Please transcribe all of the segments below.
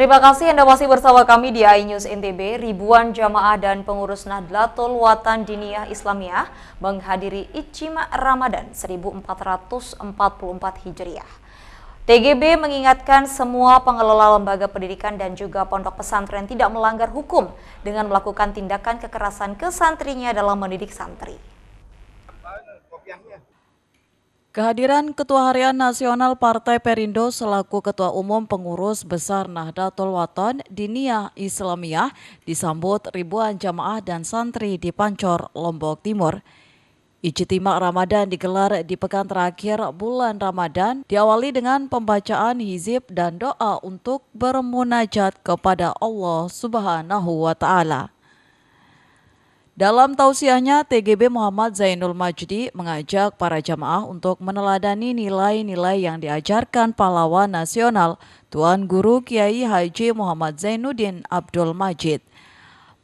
Terima kasih Anda masih bersama kami di iNews NTB. Ribuan jamaah dan pengurus Nahdlatul Watan Diniyah Islamiyah menghadiri Ijtima Ramadan 1444 Hijriah. TGB mengingatkan semua pengelola lembaga pendidikan dan juga pondok pesantren tidak melanggar hukum dengan melakukan tindakan kekerasan ke santrinya dalam mendidik santri. Kehadiran Ketua Harian Nasional Partai Perindo selaku Ketua Umum Pengurus Besar Nahdlatul Watan Diniyah Islamiyah disambut ribuan jamaah dan santri di Pancor, Lombok Timur. Ijtima Ramadan digelar di pekan terakhir bulan Ramadan, diawali dengan pembacaan hizib dan doa untuk bermunajat kepada Allah Subhanahu wa Ta'ala. Dalam tausiahnya, TGB Muhammad Zainul Majdi mengajak para jamaah untuk meneladani nilai-nilai yang diajarkan pahlawan nasional Tuan Guru Kiai Haji Muhammad Zainuddin Abdul Majid.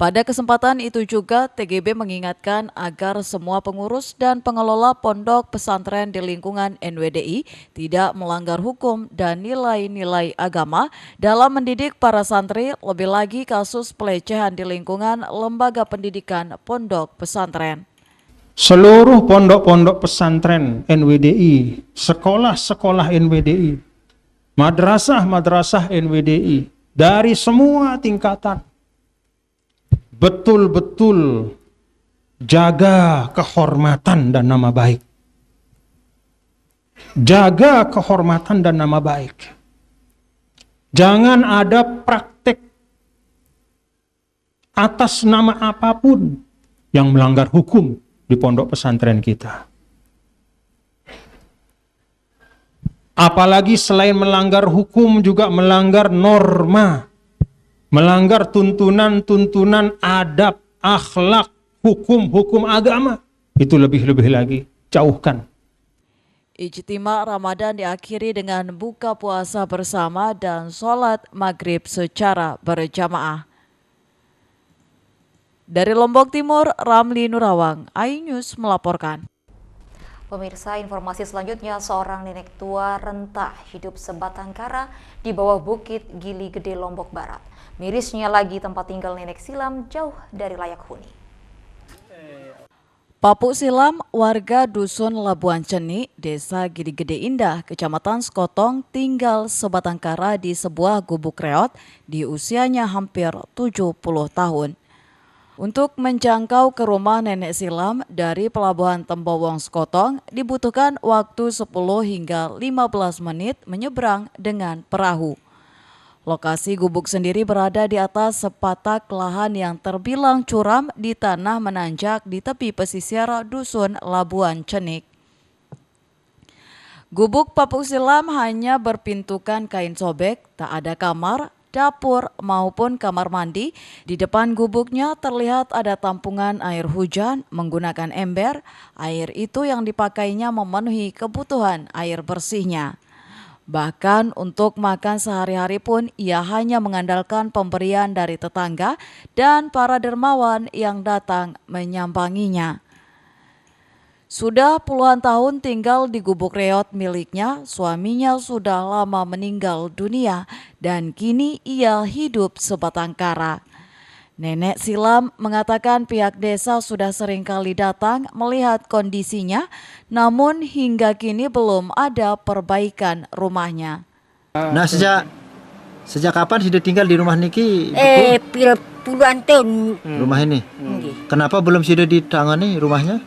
Pada kesempatan itu juga, TGB mengingatkan agar semua pengurus dan pengelola pondok pesantren di lingkungan NWDI tidak melanggar hukum dan nilai-nilai agama dalam mendidik para santri, lebih lagi kasus pelecehan di lingkungan lembaga pendidikan pondok pesantren. Seluruh pondok-pondok pesantren NWDI, sekolah-sekolah NWDI, madrasah-madrasah NWDI, dari semua tingkatan, betul-betul jaga kehormatan dan nama baik. Jaga kehormatan dan nama baik. Jangan ada praktek atas nama apapun yang melanggar hukum di pondok pesantren kita. Apalagi selain melanggar hukum juga melanggar norma, melanggar tuntunan-tuntunan adab, akhlak, hukum-hukum agama. Itu lebih-lebih lagi, jauhkan. Ijtima Ramadan diakhiri dengan buka puasa bersama dan sholat maghrib secara berjamaah. Dari Lombok Timur, Ramli Nurawang, iNews melaporkan. Pemirsa, informasi selanjutnya, seorang nenek tua rentah hidup sebatang kara di bawah Bukit Gili Gede, Lombok Barat. Mirisnya lagi, tempat tinggal nenek silam jauh dari layak huni. Papuk Silam, warga Dusun Labuan Ceni, Desa Gili Gede Indah, Kecamatan Sekotong, tinggal sebatang kara di sebuah gubuk reot di usianya hampir 70 tahun. Untuk menjangkau ke rumah nenek silam dari Pelabuhan Tembowong Sekotong dibutuhkan waktu 10 hingga 15 menit menyeberang dengan perahu. Lokasi gubuk sendiri berada di atas sepatak lahan yang terbilang curam di tanah menanjak di tepi pesisir Dusun Labuan Cenik. Gubuk Papuk Silam hanya berpintukan kain sobek, tak ada kamar, dapur maupun kamar mandi. Di depan gubuknya terlihat ada tampungan air hujan menggunakan ember. Air itu yang dipakainya memenuhi kebutuhan air bersihnya. Bahkan untuk makan sehari-hari pun ia hanya mengandalkan pemberian dari tetangga dan para dermawan yang datang menyambanginya. Sudah puluhan tahun tinggal di gubuk reot miliknya, suaminya sudah lama meninggal dunia dan kini ia hidup sebatang kara. Nenek silam mengatakan pihak desa sudah sering kali datang melihat kondisinya, namun hingga kini belum ada perbaikan rumahnya. Nah, sejak kapan sudah tinggal di rumah niki? Puluhan tahun. Rumah ini. Kenapa belum sudah ditangani rumahnya?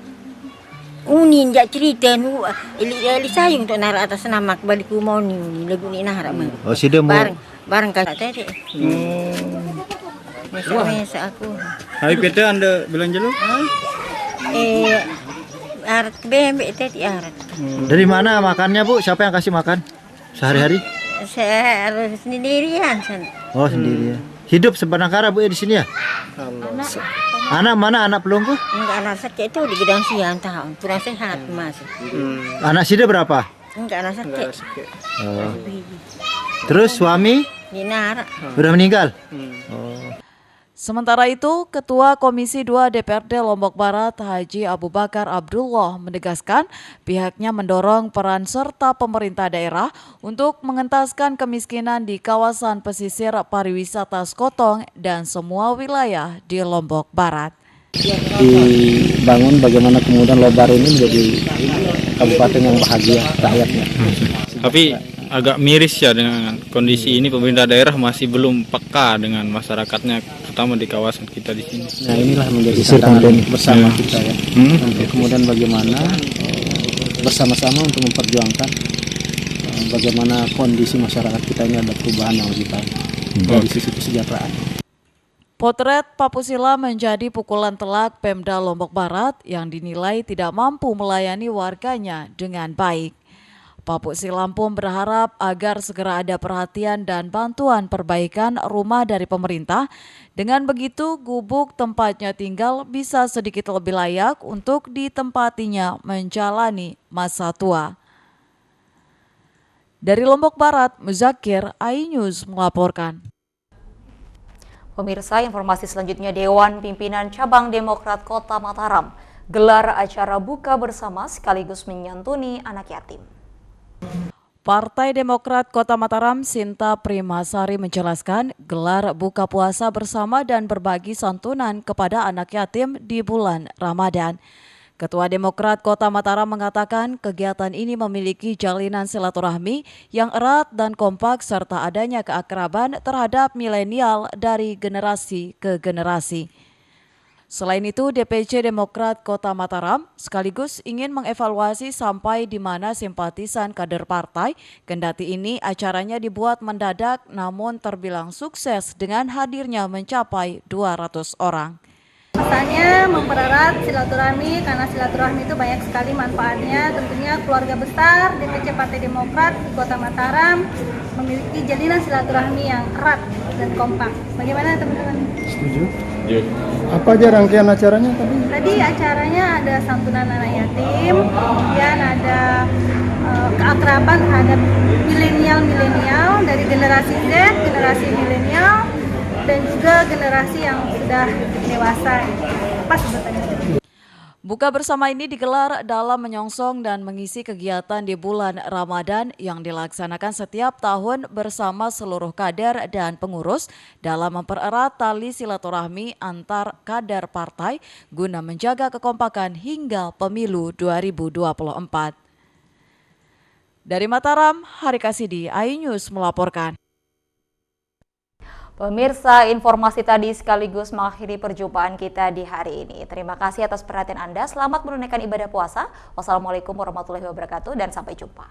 Uni ndak cerita nu ili sayung untuk narak atas nama balik rumah ni lagu ni narak mah. Oh, sudah mau barang kan tadi. Masa aku. Hari kita Anda bilang jelu? Arat bebek tadi arat. Dari mana makannya, Bu? Siapa yang kasih makan sehari-hari? Saya harus sendirian. Oh, sendiri ya. Hidup sebatang kara, Bu, ya di sini ya? Anak mana anak pelungku? Enggak, anak sakit itu di gedang siang tahun. Kurang sehat mas. Anak sida berapa? Enggak, anak sakit. Terus suami? Di narak. Sudah meninggal? Oh. Sementara itu, Ketua Komisi 2 DPRD Lombok Barat Haji Abu Bakar Abdullah menegaskan pihaknya mendorong peran serta pemerintah daerah untuk mengentaskan kemiskinan di kawasan pesisir pariwisata Sekotong dan semua wilayah di Lombok Barat. Dibangun bagaimana kemudian Lobar ini menjadi kabupaten yang bahagia rakyatnya. Tapi agak miris ya dengan kondisi ini, pemerintah daerah masih belum peka dengan masyarakatnya, terutama di kawasan kita di sini. Nah, inilah menjadi tantangan bersama kita ya. Untuk kemudian bagaimana bersama-sama untuk memperjuangkan bagaimana kondisi masyarakat kita ini ada perubahan yang lebih baik dari sisi kesejahteraan. Potret Papusila menjadi pukulan telak Pemda Lombok Barat yang dinilai tidak mampu melayani warganya dengan baik. Papusila pun berharap agar segera ada perhatian dan bantuan perbaikan rumah dari pemerintah. Dengan begitu, gubuk tempatnya tinggal bisa sedikit lebih layak untuk ditempatinya menjalani masa tua. Dari Lombok Barat, Muzakir, iNews melaporkan. Pemirsa, informasi selanjutnya, Dewan Pimpinan Cabang Demokrat Kota Mataram gelar acara buka bersama sekaligus menyantuni anak yatim. Partai Demokrat Kota Mataram Sinta Primasari menjelaskan gelar buka puasa bersama dan berbagi santunan kepada anak yatim di bulan Ramadan. Ketua Demokrat Kota Mataram mengatakan kegiatan ini memiliki jalinan silaturahmi yang erat dan kompak serta adanya keakraban terhadap milenial dari generasi ke generasi. Selain itu, DPC Demokrat Kota Mataram sekaligus ingin mengevaluasi sampai di mana simpatisan kader partai, kendati ini acaranya dibuat mendadak namun terbilang sukses dengan hadirnya mencapai 200 orang. Pesannya mempererat silaturahmi karena silaturahmi itu banyak sekali manfaatnya. Tentunya keluarga besar DPC Partai Demokrat di Kota Mataram memiliki jalinan silaturahmi yang erat dan kompak. Bagaimana teman-teman? Setuju? Apa aja rangkaian acaranya tadi? Tadi acaranya ada santunan anak yatim, kemudian ada keakraban terhadap milenial dari generasi Z, generasi milenial, dan juga generasi yang sudah dewasa. Apa sebutannya? Buka bersama ini digelar dalam menyongsong dan mengisi kegiatan di bulan Ramadan yang dilaksanakan setiap tahun bersama seluruh kader dan pengurus dalam mempererat tali silaturahmi antar kader partai guna menjaga kekompakan hingga pemilu 2024. Dari Mataram, Hari Kasidi, iNews melaporkan. Pemirsa, informasi tadi sekaligus mengakhiri perjumpaan kita di hari ini. Terima kasih atas perhatian Anda. Selamat menunaikan ibadah puasa. Wassalamualaikum warahmatullahi wabarakatuh dan sampai jumpa.